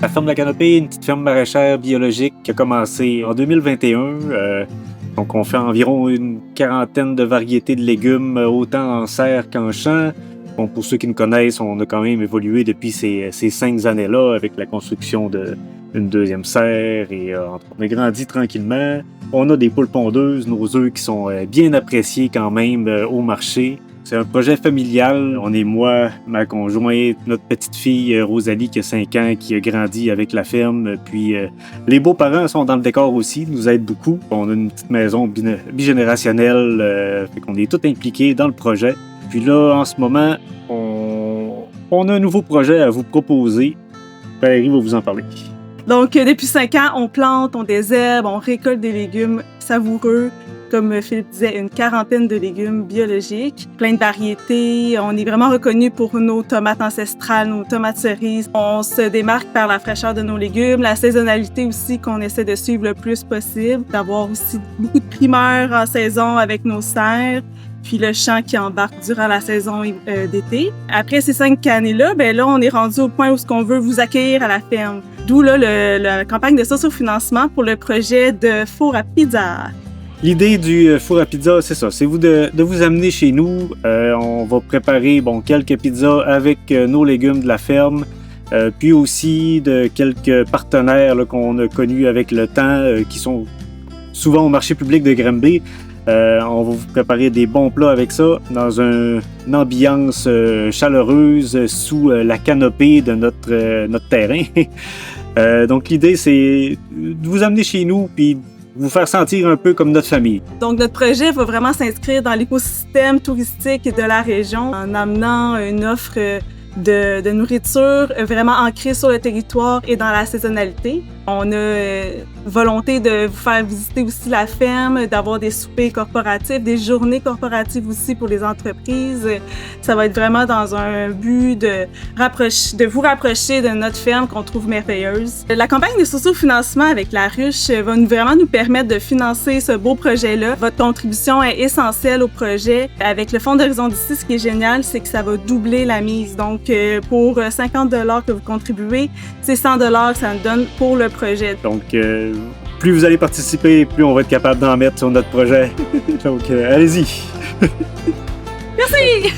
La ferme La Canopée, une petite ferme maraîchère biologique qui a commencé en 2021. Donc, on fait environ une quarantaine de variétés de légumes, autant en serre qu'en champ. Bon, pour ceux qui nous connaissent, on a quand même évolué depuis ces 5 années-là avec la construction d'une deuxième serre et on a grandi tranquillement. On a des poules pondeuses, nos œufs qui sont bien appréciés quand même au marché. C'est un projet familial. On est moi, ma conjointe, notre petite fille Rosalie qui a 5 ans, qui a grandi avec la ferme. Puis les beaux-parents sont dans le décor aussi, nous aident beaucoup. On a une petite maison bigénérationnelle, fait qu'on est tous impliqués dans le projet. Puis là, en ce moment, on a un nouveau projet à vous proposer. Valérie va vous en parler. Donc, depuis 5 ans, on plante, on désherbe, on récolte des légumes savoureux. Comme Philippe disait, une quarantaine de légumes biologiques, plein de variétés. On est vraiment reconnu pour nos tomates ancestrales, nos tomates cerises. On se démarque par la fraîcheur de nos légumes, la saisonnalité aussi qu'on essaie de suivre le plus possible, d'avoir aussi beaucoup de primeurs en saison avec nos serres, puis le champ qui embarque durant la saison d'été. Après ces 5 années-là, là, on est rendu au point où on veut vous accueillir à la ferme. D'où là, la campagne de sociofinancement pour le projet de four à pizza. L'idée du four à pizza, c'est ça. C'est de vous amener chez nous. On va préparer quelques pizzas avec nos légumes de la ferme, puis aussi de quelques partenaires là, qu'on a connus avec le temps, qui sont souvent au marché public de Granby. On va vous préparer des bons plats avec ça dans une ambiance chaleureuse sous la canopée de notre terrain. Donc l'idée, c'est de vous amener chez nous puis vous faire sentir un peu comme notre famille. Donc, notre projet va vraiment s'inscrire dans l'écosystème touristique de la région en amenant une offre de nourriture vraiment ancrée sur le territoire et dans la saisonnalité. On a volonté de vous faire visiter aussi la ferme, d'avoir des soupers corporatifs, des journées corporatives aussi pour les entreprises. Ça va être vraiment dans un but de vous rapprocher de notre ferme qu'on trouve merveilleuse. La campagne de sociofinancement avec la ruche va vraiment nous permettre de financer ce beau projet-là. Votre contribution est essentielle au projet. Avec le Fonds d'Horizon d'ici, ce qui est génial, c'est que ça va doubler la mise. Donc, pour 50 $ que vous contribuez, c'est 100 $ que ça nous donne pour le projet. Donc, plus vous allez participer, plus on va être capable d'en mettre sur notre projet. Donc, allez-y! Merci!